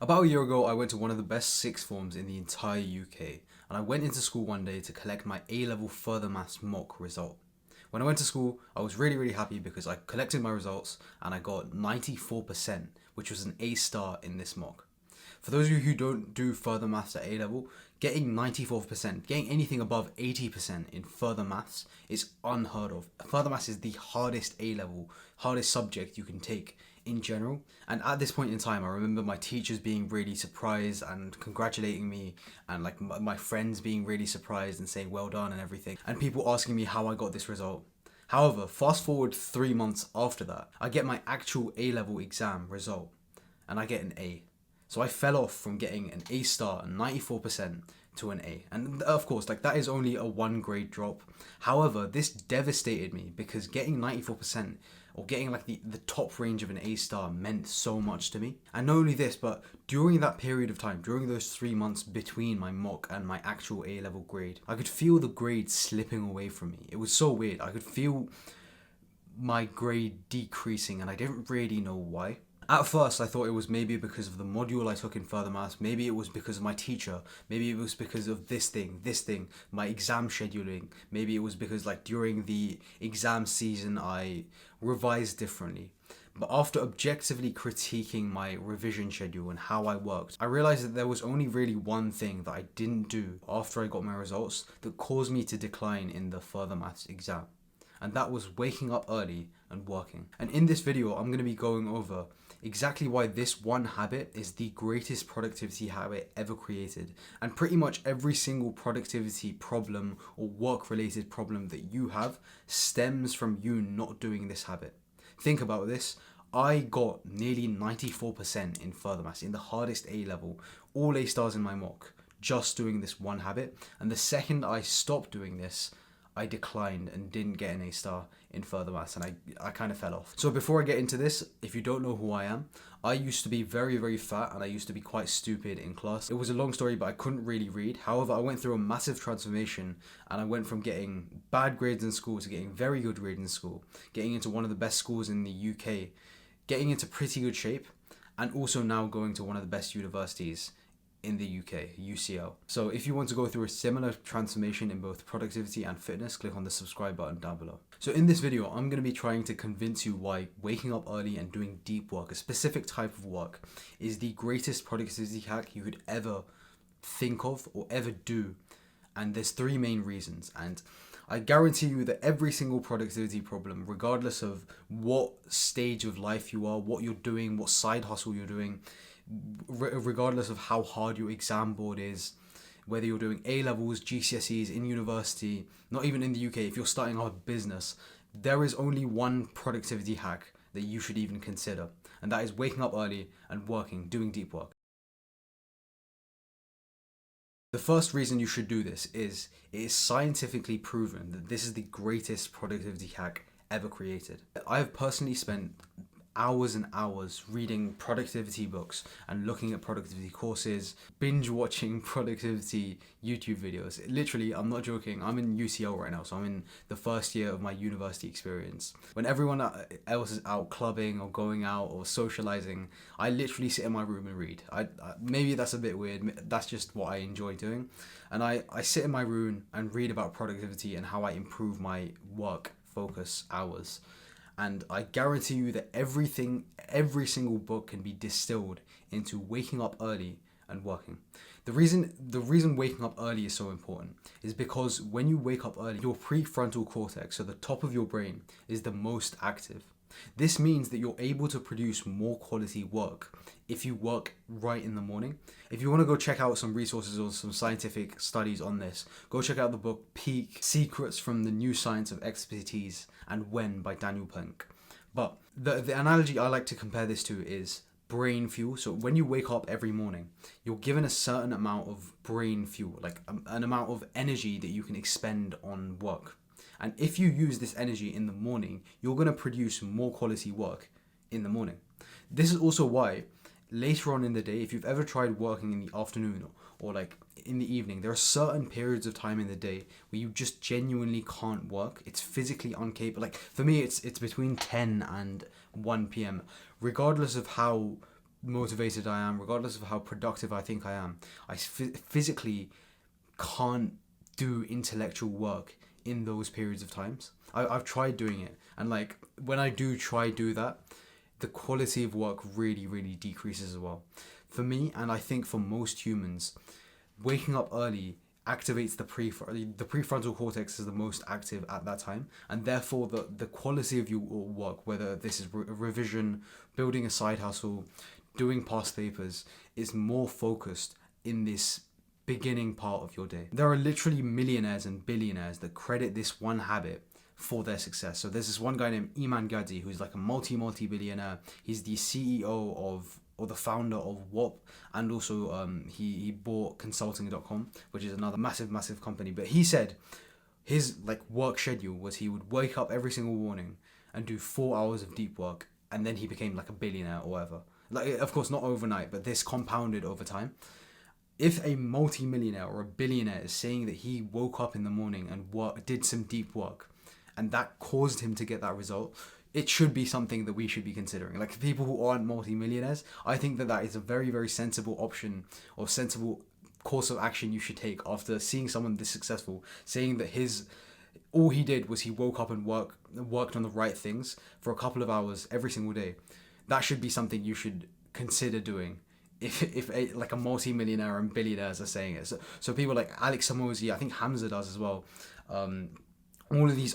About a year ago, I went to one of the best sixth forms in the entire UK, and I went into school one day to collect my A-level further maths mock result. When I went to school, I was really happy because I collected my results and I got 94%, which was an A star in this mock. For those of you who don't do further maths at A level, getting 94%, getting anything above 80% in further maths is unheard of. Further maths is the hardest A level, hardest subject you can take in general. And at this point in time, I remember my teachers being really surprised and congratulating me, and like my friends being really surprised and saying well done and everything, and people asking me how I got this result. However, fast forward 3 months after that, I get my actual A level exam result and I get an A. So I fell off from getting an A star and 94% to an A. And of course, like that is only a 1 grade drop. However, this devastated me because getting 94% or getting like the top range of an A star meant so much to me. And not only this, but during that period of time, during those 3 months between my mock and my actual A level grade, I could feel the grade slipping away from me. It was so weird. I could feel my grade decreasing and I didn't really know why. At first, I thought it was maybe because of the module I took in further maths, maybe it was because of my teacher, maybe it was because of this thing, my exam scheduling, maybe it was because like during the exam season I revised differently. But after objectively critiquing my revision schedule and how I worked, I realized that there was only really one thing that I didn't do after I got my results that caused me to decline in the further maths exam. And that was waking up early and working. And in this video, I'm going to be going over exactly why this one habit is the greatest productivity habit ever created. And pretty much every single productivity problem or work related problem that you have stems from you not doing this habit. Think about this. I got nearly 94% in further maths, in the hardest A level, all A stars in my mock, just doing this one habit. And the second I stopped doing this, I declined and didn't get an A star in further maths, and I kind of fell off. So before I get into this, if you don't know who I am, I used to be very fat and I used to be quite stupid in class. It was a long story, but I couldn't really read. However, I went through a massive transformation and I went from getting bad grades in school to getting very good grades in school, getting into one of the best schools in the UK, getting into pretty good shape, and also now going to one of the best universities in the UK, UCL. So if you want to go through a similar transformation in both productivity and fitness, click on the subscribe button down below. So in this video, I'm going to be trying to convince you why waking up early and doing deep work, a specific type of work, is the greatest productivity hack you could ever think of or ever do. And there's 3 main reasons. And I guarantee you that every single productivity problem, regardless of what stage of life you are, what you're doing, what side hustle you're doing, regardless of how hard your exam board is, whether you're doing A levels, GCSEs, in university, not even in the UK, if you're starting a business, there is only one productivity hack that you should even consider, and that is waking up early and working, doing deep work. The first reason you should do this is it is scientifically proven that this is the greatest productivity hack ever created. I have personally spent hours and hours reading productivity books and looking at productivity courses, binge watching productivity YouTube videos. Literally, I'm not joking, I'm in UCL right now, so I'm in the first year of my university experience. When everyone else is out clubbing or going out or socializing, I literally sit in my room and read. Maybe that's a bit weird, that's just what I enjoy doing. And I sit in my room and read about productivity and how I improve my work focus hours. And I guarantee you that every single book can be distilled into waking up early and working. The reason waking up early is so important is because when you wake up early, your prefrontal cortex, so the top of your brain, is the most active. This means that you're able to produce more quality work if you work right in the morning. If you want to go check out some resources or some scientific studies on this, go check out the book Peak: Secrets from the New Science of Expertise and When by Daniel Pink. But the analogy I like to compare this to is brain fuel. So when you wake up every morning, you're given a certain amount of brain fuel, like an amount of energy that you can expend on work. And if you use this energy in the morning, you're going to produce more quality work in the morning. This is also why later on in the day, if you've ever tried working in the afternoon or like in the evening, there are certain periods of time in the day where you just genuinely can't work. It's physically incapable. Like for me, it's between 10 and 1 p.m. Regardless of how motivated I am, regardless of how productive I think I am, I physically can't do intellectual work in those periods of times. I've tried doing it, and like when I do that, the quality of work really, really decreases as well. For me, and I think for most humans, waking up early activates the prefrontal cortex is the most active at that time, and therefore the quality of your work, whether this is revision, building a side hustle, doing past papers, is more focused in this beginning part of your day. There are literally millionaires and billionaires that credit this one habit for their success. So there's this one guy named Iman Gadzhi who's like a multi-billionaire. He's the CEO of, or the founder of WAP, and also he bought consulting.com, which is another massive company. But he said his like work schedule was he would wake up every single morning and do 4 hours of deep work, and then he became like a billionaire or whatever. Like, of course not overnight, but this compounded over time. If a multi-millionaire or a billionaire is saying that he woke up in the morning and did some deep work, and that caused him to get that result, it should be something that we should be considering. Like people who aren't multi-millionaires, I think that is a very, very sensible option or sensible course of action you should take after seeing someone this successful, saying that all he did was he woke up and worked on the right things for a couple of hours every single day. That should be something you should consider doing. If like a multi-millionaire and billionaires are saying it. So people like Alex Samosi, I think Hamza does as well. All of these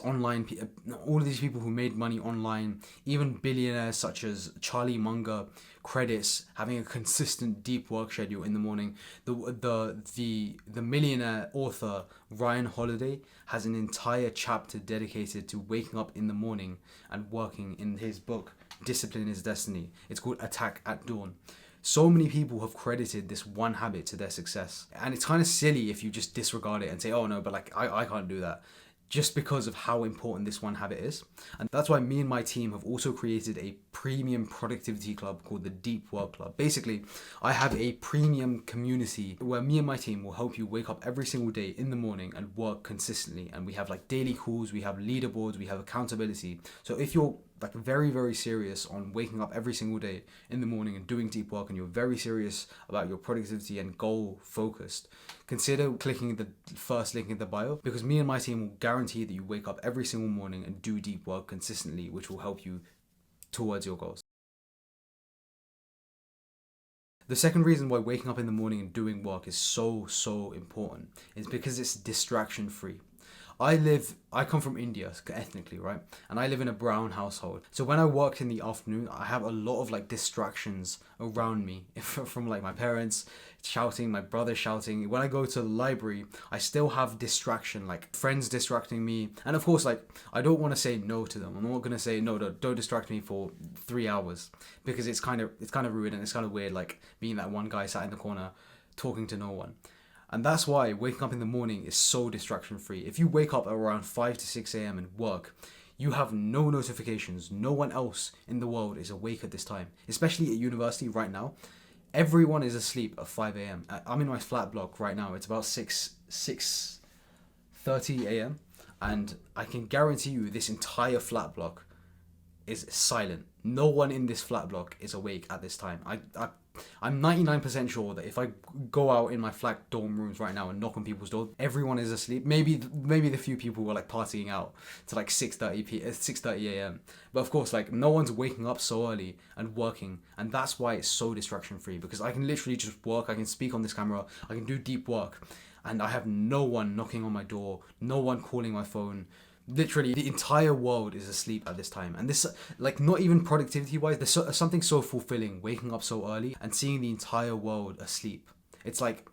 people who made money online, even billionaires such as Charlie Munger, credits having a consistent deep work schedule in the morning. The millionaire author Ryan Holiday has an entire chapter dedicated to waking up in the morning and working in his book Discipline is Destiny. It's called Attack at Dawn. So many people have credited this one habit to their success. And it's kind of silly if you just disregard it and say, oh no, but like I can't do that, just because of how important this one habit is. And that's why me and my team have also created a premium productivity club called the Deep Work Club. Basically, I have a premium community where me and my team will help you wake up every single day in the morning and work consistently. And we have like daily calls, we have leaderboards, we have accountability. So if you're like very, very serious on waking up every single day in the morning and doing deep work, and you're very serious about your productivity and goal focused, consider clicking the first link in the bio, because me and my team will guarantee that you wake up every single morning and do deep work consistently, which will help you towards your goals. The second reason why waking up in the morning and doing work is so important is because it's distraction free. I come from India ethnically, right? And I live in a brown household. So when I work in the afternoon, I have a lot of like distractions around me from like my parents shouting, my brother shouting. When I go to the library, I still have distraction, like friends distracting me. And of course, like I don't want to say no to them. I'm not going to say no, don't distract me for 3 hours, because it's kind of rude and it's kind of weird, like being that one guy sat in the corner talking to no one. And that's why waking up in the morning is so distraction free. If you wake up around 5 to 6 a.m. and work, you have no notifications. No one else in the world is awake at this time, especially at university right now. Everyone is asleep at 5 a.m. I'm in my flat block right now. It's about 6:30 a.m. And I can guarantee you this entire flat block is silent. No one in this flat block is awake at this time. I'm 99% sure that if I go out in my flat dorm rooms right now and knock on people's doors, everyone is asleep. Maybe the few people who are like partying out to like 6:30 a.m. But of course, like no one's waking up so early and working, and that's why it's so distraction free, because I can literally just work, I can speak on this camera, I can do deep work, and I have no one knocking on my door, no one calling my phone. Literally, the entire world is asleep at this time. And this, like, not even productivity wise, there's something so fulfilling waking up so early and seeing the entire world asleep. It's like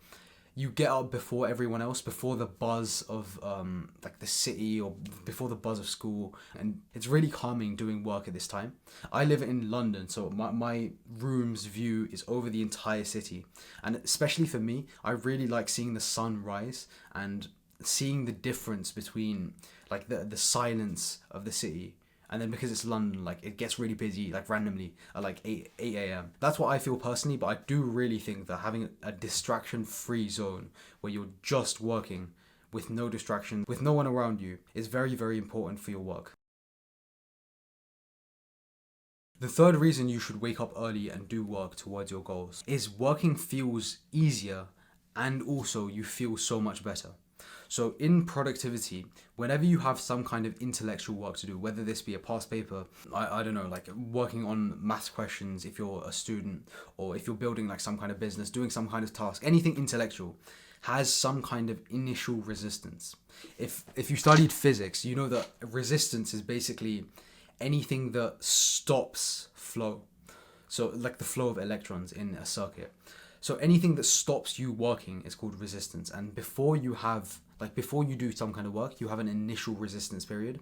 you get up before everyone else, before the buzz of like the city, or before the buzz of school, and it's really calming doing work at this time. I live in London, so my room's view is over the entire city, and especially for me, I really like seeing the sun rise and seeing the difference between like the silence of the city, and then because it's London, like it gets really busy like randomly at like 8 a.m. That's what I feel personally, but I do really think that having a distraction free zone where you're just working with no distraction, with no one around you, is very, very important for your work. The third reason you should wake up early and do work towards your goals is working feels easier and also you feel so much better. So in productivity, whenever you have some kind of intellectual work to do, whether this be a past paper, I don't know, like working on maths questions if you're a student, or if you're building like some kind of business, doing some kind of task, anything intellectual has some kind of initial resistance. If you studied physics, you know that resistance is basically anything that stops flow. So like the flow of electrons in a circuit. So anything that stops you working is called resistance. And before you do some kind of work, you have an initial resistance period.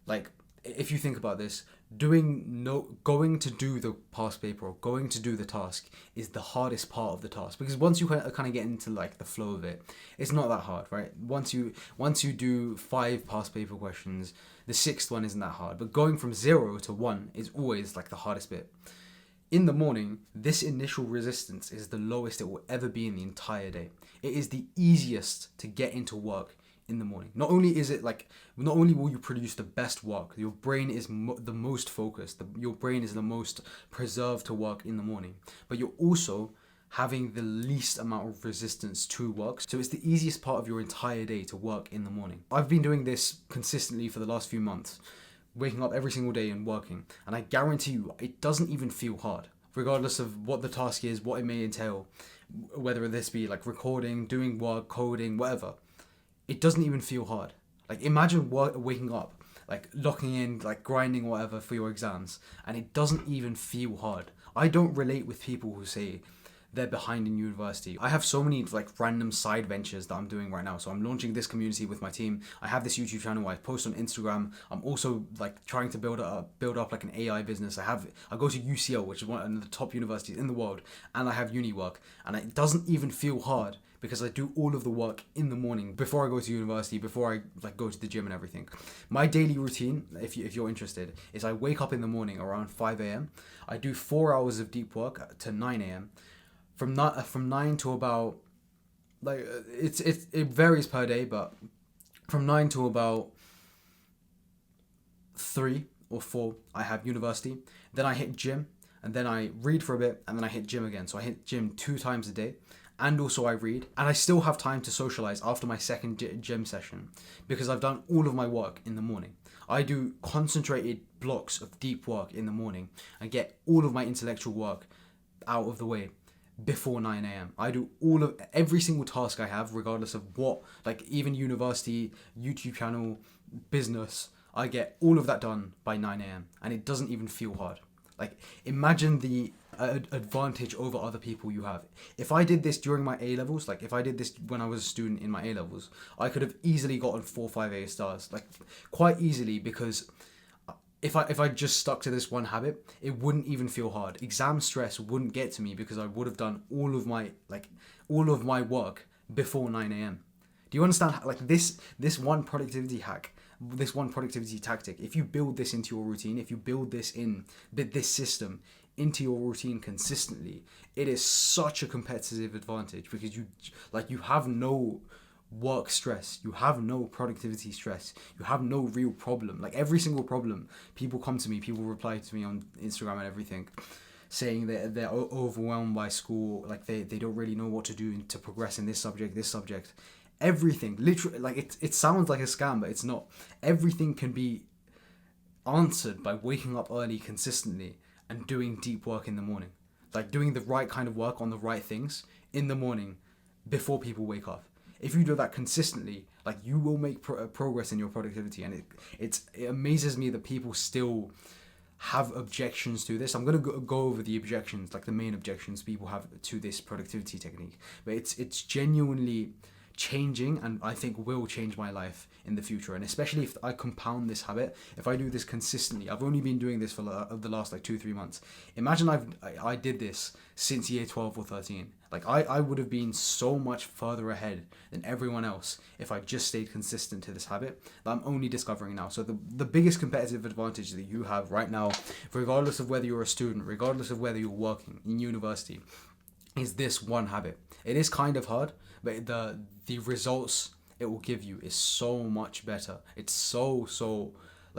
Like if you think about this, going to do the past paper or going to do the task is the hardest part of the task, because once you kind of get into like the flow of it, it's not that hard, right? Once you do 5 past paper questions, the 6th one isn't that hard. But going from 0 to 1 is always like the hardest bit. In the morning, this initial resistance is the lowest it will ever be in the entire day. It is the easiest to get into work in the morning. Not only will you produce the best work, your brain is the most focused, your brain is the most preserved to work in the morning, but you're also having the least amount of resistance to work. So it's the easiest part of your entire day to work in the morning. I've been doing this consistently for the last few months, waking up every single day and working, and I guarantee you it doesn't even feel hard, regardless of what the task is, what it may entail, whether this be like recording, doing work, coding, whatever. It doesn't even feel hard. Like imagine waking up, like locking in, like grinding whatever for your exams, and it doesn't even feel hard. I don't relate with people who say they're behind in university. I have so many like random side ventures that I'm doing right now. So I'm launching this community with my team. I have this YouTube channel. I post on Instagram. I'm also like trying to build up like an AI business. I go to UCL, which is one of the top universities in the world, and I have uni work, and it doesn't even feel hard because I do all of the work in the morning before I go to university, before I like go to the gym and everything. My daily routine, if you're interested, is I wake up in the morning around 5 a.m. I do 4 hours of deep work to 9 a.m. From 9 to about, like, it varies per day, but from 9 to about 3 or 4 I have university. Then I hit gym, and then I read for a bit, and then I hit gym again. So I hit gym 2 times a day, and also I read, and I still have time to socialize after my second gym session because I've done all of my work in the morning. I do concentrated blocks of deep work in the morning and get all of my intellectual work out of the way before 9 a.m. I do every single task I have, regardless of what, like even university, YouTube channel, business, I get all of that done by 9 a.m. and it doesn't even feel hard. Like imagine the advantage over other people you have. If I did this during my A-levels, like if I did this when I was a student in my A-levels, I could have easily gotten 4 or 5 A stars, like quite easily, because if I just stuck to this one habit, it wouldn't even feel hard. Exam stress wouldn't get to me because I would have done all of my work before 9 a.m. Do you understand? Like this one productivity hack, this one productivity tactic, if you build this into your routine, if you build this system into your routine consistently, it is such a competitive advantage because you have no work stress, you have no productivity stress, you have no real problem. Like every single problem, people come to me, people reply to me on Instagram and everything, saying that they're overwhelmed by school, like they don't really know what to do to progress in this subject. Everything, literally, like it sounds like a scam, but it's not. Everything can be answered by waking up early consistently and doing deep work in the morning, like doing the right kind of work on the right things in the morning before people wake up. If you do that consistently, like you will make progress in your productivity, and it amazes me that people still have objections to this. I'm gonna go over the objections, like the main objections people have to this productivity technique, but it's genuinely changing, and I think will change my life in the future. And especially if I compound this habit, if I do this consistently. I've only been doing this for the last like 2-3 months. Imagine I did this since year 12 or 13. Like I would have been so much further ahead than everyone else if I just stayed consistent to this habit that I'm only discovering now. So the biggest competitive advantage that you have right now, regardless of whether you're a student, regardless of whether you're working in university, is this one habit. It is kind of hard, but the results it will give you is so much better. It's so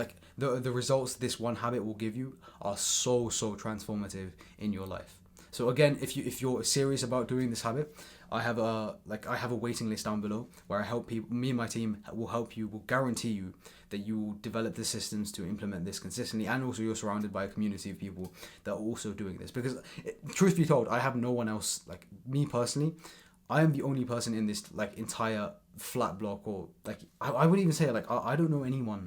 Like the results this one habit will give you are so transformative in your life. So again, if you're serious about doing this habit, I have a waiting list down below where I help people. Me and my team will help you. Will guarantee you that you will develop the systems to implement this consistently, and also you're surrounded by a community of people that are also doing this. Because truth be told, I have no one else. Like me personally, I am the only person in this like entire flat block, or like I would even say like I don't know anyone.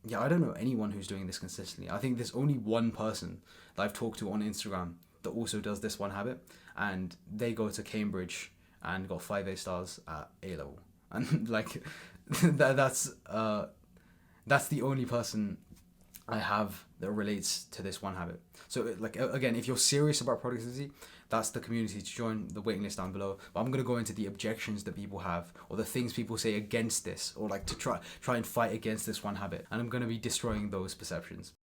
Yeah, I don't know anyone who's doing this consistently. I think there's only one person that I've talked to on Instagram that also does this one habit, and they go to Cambridge and got 5 A stars at A level, and like that's the only person I have that relates to this one habit. So like again, if you're serious about productivity, that's the community to join, the waiting list down below. But I'm gonna go into the objections that people have, or the things people say against this, or like to try and fight against this one habit, and I'm gonna be destroying those perceptions.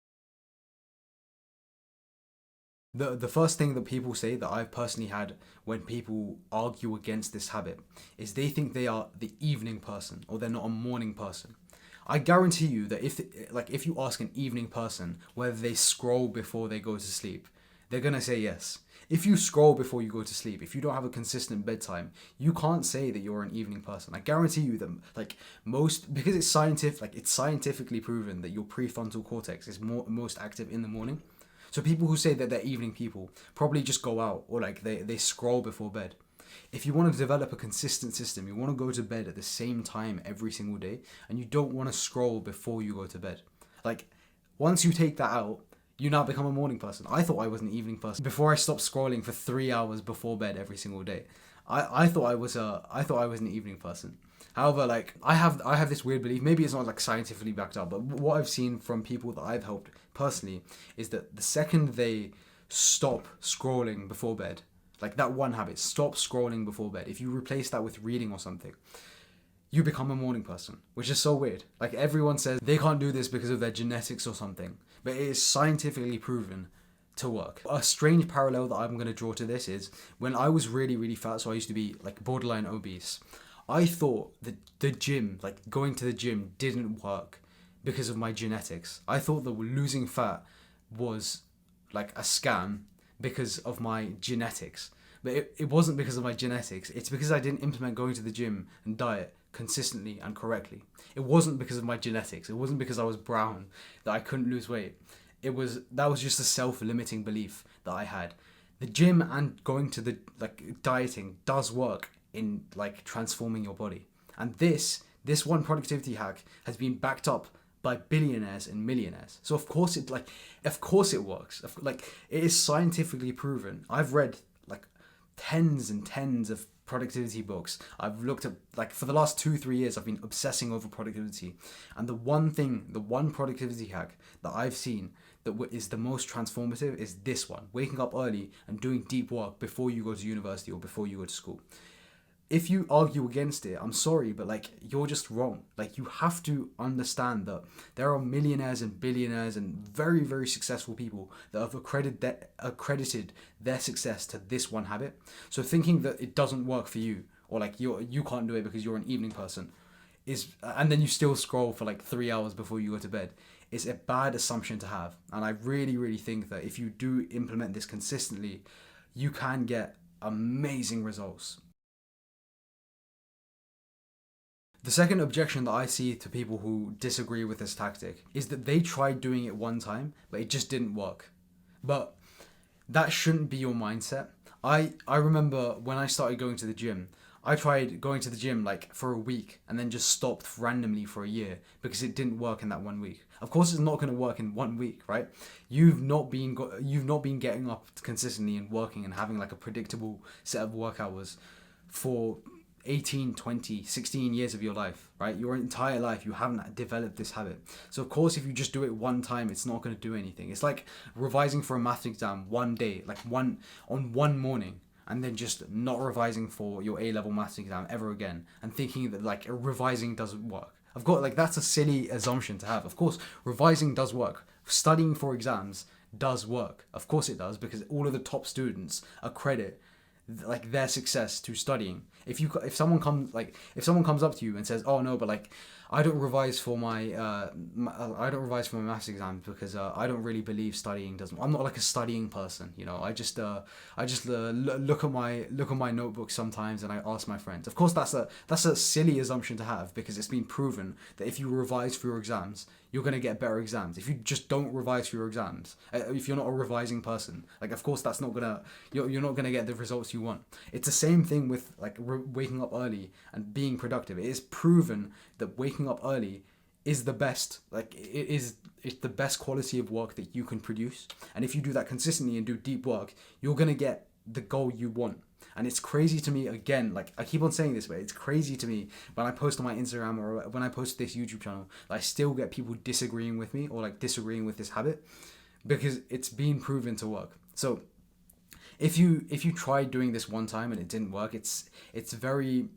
The first thing that people say that I've personally had when people argue against this habit is they think they are the evening person, or they're not a morning person. I guarantee you that if you ask an evening person whether they scroll before they go to sleep, they're gonna say yes. If you scroll before you go to sleep, if you don't have a consistent bedtime, you can't say that you're an evening person. I guarantee you that because it's scientifically proven that your prefrontal cortex is most active in the morning. So people who say that they're evening people probably just go out, or like they scroll before bed. If you want to develop a consistent system, you want to go to bed at the same time every single day, and you don't want to scroll before you go to bed. Like, once you take that out, you now become a morning person. I thought I was an evening person before I stopped scrolling for 3 hours before bed every single day. I thought I was an evening person. However, like I have this weird belief. Maybe it's not like scientifically backed up, but what I've seen from people that I've helped personally is that the second they stop scrolling before bed, like that one habit, stop scrolling before bed, if you replace that with reading or something, you become a morning person, which is so weird. Like everyone says they can't do this because of their genetics or something, but it is scientifically proven to work. A strange parallel that I'm going to draw to this is when I was really, really fat, so I used to be like borderline obese. I thought that the gym, like going to the gym, didn't work because of my genetics. I thought that losing fat was like a scam because of my genetics. But it wasn't because of my genetics. It's because I didn't implement going to the gym and diet consistently and correctly. It wasn't because of my genetics. It wasn't because I was brown that I couldn't lose weight. That was just a self-limiting belief that I had. The gym and going to the dieting does work in like transforming your body. And this one productivity hack has been backed up by billionaires and millionaires. So of course it works. Like it is scientifically proven. I've read like tens and tens of productivity books. I've looked at like for the last 2-3 years I've been obsessing over productivity. And the one productivity hack that I've seen that is the most transformative is this one: waking up early and doing deep work before you go to university or before you go to school. If you argue against it, I'm sorry, but like you're just wrong. Like you have to understand that there are millionaires and billionaires and very, very successful people that have accredited their success to this one habit. So thinking that it doesn't work for you, or like you can't do it because you're an evening person, and then you still scroll for like 3 hours before you go to bed, is a bad assumption to have. And I really, really think that if you do implement this consistently, you can get amazing results. The second objection that I see to people who disagree with this tactic is that they tried doing it one time, but it just didn't work. But that shouldn't be your mindset. I remember when I started going to the gym, I tried going to the gym like for a week and then just stopped randomly for a year because it didn't work in that 1 week. Of course, it's not going to work in 1 week, right? You've not been getting up consistently and working and having like a predictable set of work hours for 18, 20, 16 years of your life, right? Your entire life, you haven't developed this habit. So of course, if you just do it one time, it's not going to do anything. It's like revising for a math exam one day, on one morning, and then just not revising for your A-level maths exam ever again, and thinking that like revising doesn't work. Of course, like that's a silly assumption to have. Of course, revising does work. Studying for exams does work. Of course it does, because all of the top students accredit like their success to studying. if someone comes up to you and says, oh no, but like I don't revise for my maths exams because I don't really believe studying doesn't. I'm not like a studying person, you know. I just look at my notebook sometimes and I ask my friends. Of course, that's a silly assumption to have because it's been proven that if you revise for your exams, you're gonna get better exams. If you just don't revise for your exams, if you're not a revising person, like of course that's not gonna you're not gonna get the results you want. It's the same thing with like waking up early and being productive. It is proven that waking up early is the best. Like it's the best quality of work that you can produce. And if you do that consistently and do deep work, you're gonna get the goal you want. And it's crazy to me, again, like I keep on saying this, but it's crazy to me when I post on my Instagram or when I post this YouTube channel, I still get people disagreeing with me or like disagreeing with this habit because it's been proven to work. So if you tried doing this one time and it didn't work, it's very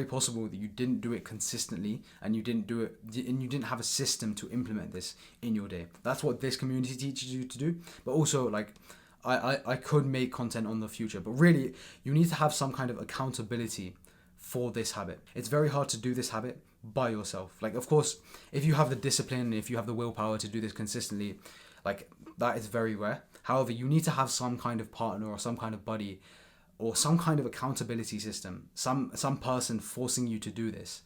possible that you didn't do it consistently and you didn't have a system to implement this in your day. That's what this community teaches you to do. But also like I could make content on the future, but really you need to have some kind of accountability for this habit. It's very hard to do this habit by yourself. Like of course, if you have the discipline, if you have the willpower to do this consistently, like that is very rare. However, you need to have some kind of partner or some kind of buddy or some kind of accountability system, some person forcing you to do this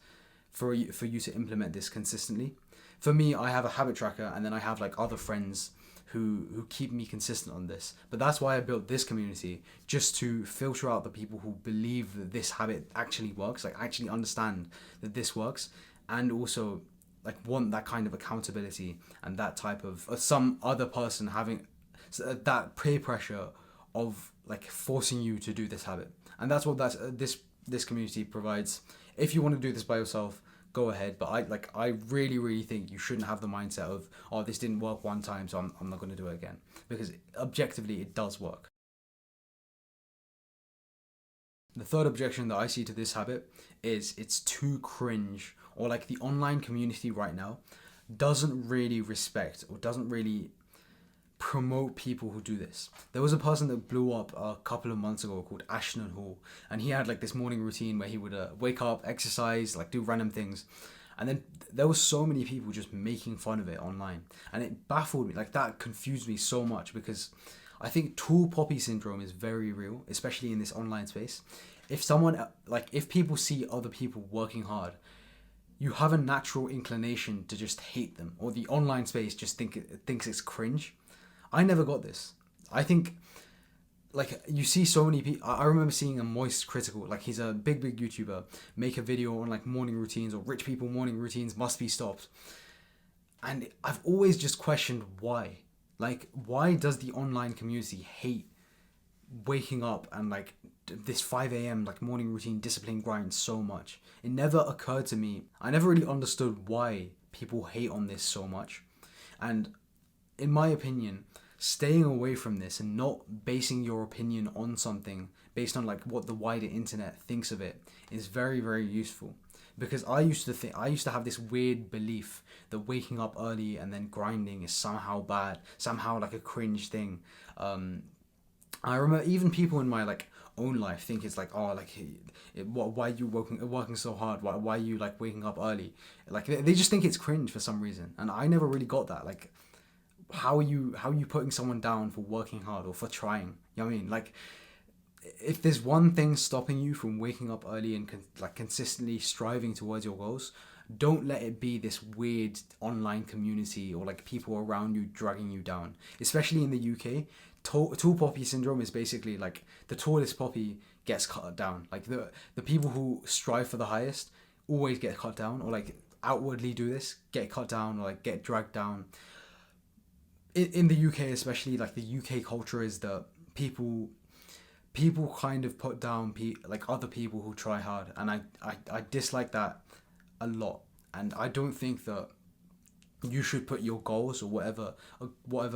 for you to implement this consistently. For me, I have a habit tracker and then I have like other friends who keep me consistent on this. But that's why I built this community, just to filter out the people who believe that this habit actually works, like actually understand that this works, and also like want that kind of accountability and that type of some other person having that peer pressure of like forcing you to do this habit. And that's what this community provides. If you want to do this by yourself, go ahead, but I really think you shouldn't have the mindset of, oh, this didn't work one time, so I'm not going to do it again, because objectively it does work. The third objection that I see to this habit is it's too cringe, or like the online community right now doesn't really respect or doesn't really promote people who do this. There was a person that blew up a couple of months ago called Ashton Hall, and he had like this morning routine where he would wake up, exercise, like do random things, and then there was so many people just making fun of it online, and it baffled me. Like that confused me so much because I think tall poppy syndrome is very real, especially in this online space. If people see other people working hard, you have a natural inclination to just hate them, or the online space just thinks it's cringe. I never got this. I think, like, you see so many people. I remember seeing a Moist Critical, like he's a big YouTuber, make a video on like morning routines, or rich people morning routines must be stopped. And I've always just questioned why. Like, why does the online community hate waking up and like this 5 a.m. like morning routine discipline grind so much? It never occurred to me. I never really understood why people hate on this so much. And in my opinion, staying away from this and not basing your opinion on something based on like what the wider internet thinks of it is very useful. Because I used to have this weird belief that waking up early and then grinding is somehow bad, somehow like a cringe thing. I remember even people in my like own life think it's like, oh, like why are you working so hard, why are you like waking up early, like they just think it's cringe for some reason. And I never really got that. Like, how are you putting someone down for working hard or for trying? You know what I mean? Like, if there's one thing stopping you from waking up early and consistently striving towards your goals, don't let it be this weird online community or like people around you dragging you down. Especially in the UK, tall poppy syndrome is basically like the tallest poppy gets cut down. Like the people who strive for the highest always get cut down, or like outwardly do this, get cut down, or like get dragged down. In the UK especially, like the UK culture is that people kind of put down like other people who try hard, and I dislike that a lot. And I don't think that you should put your goals or whatever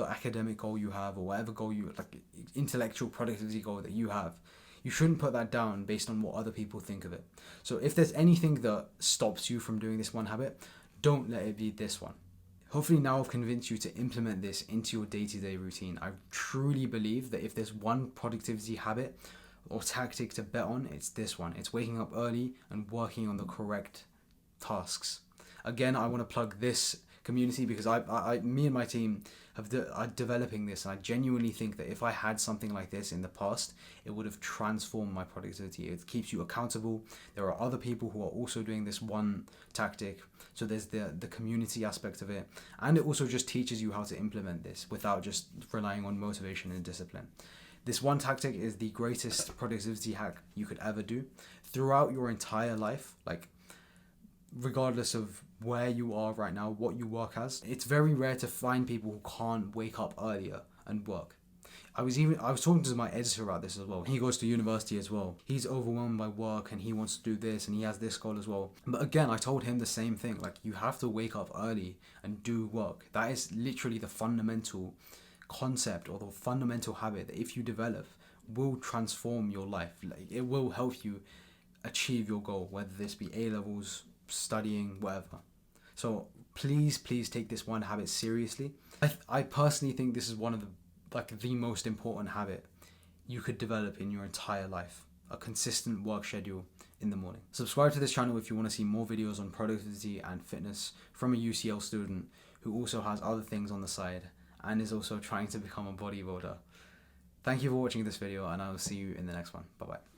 academic goal you have, or whatever goal you like, intellectual productivity goal that you have, you shouldn't put that down based on what other people think of it. So if there's anything that stops you from doing this one habit, don't let it be this one. Hopefully now I've convinced you to implement this into your day-to-day routine. I truly believe that if there's one productivity habit or tactic to bet on, it's this one. It's waking up early and working on the correct tasks. Again, I want to plug this community because me and my team are developing this, and I genuinely think that if I had something like this in the past, it would have transformed my productivity. It keeps you accountable. There are other people who are also doing this one tactic, so there's the community aspect of it, and it also just teaches you how to implement this without just relying on motivation and discipline. This one tactic is the greatest productivity hack you could ever do throughout your entire life, like regardless of where you are right now, what you work as. It's very rare to find people who can't wake up earlier and work. I was talking to my editor about this as well. He goes to university as well. He's overwhelmed by work and he wants to do this and he has this goal as well. But again, I told him the same thing. Like, you have to wake up early and do work. That is literally the fundamental concept or the fundamental habit that if you develop will transform your life. Like, it will help you achieve your goal, whether this be A levels, studying, whatever. So please take this one habit seriously. I personally think this is one of the most important habit you could develop in your entire life. A consistent work schedule in the morning. Subscribe to this channel if you want to see more videos on productivity and fitness from a UCL student who also has other things on the side and is also trying to become a bodybuilder. Thank you for watching this video, and I will see you in the next one. Bye bye.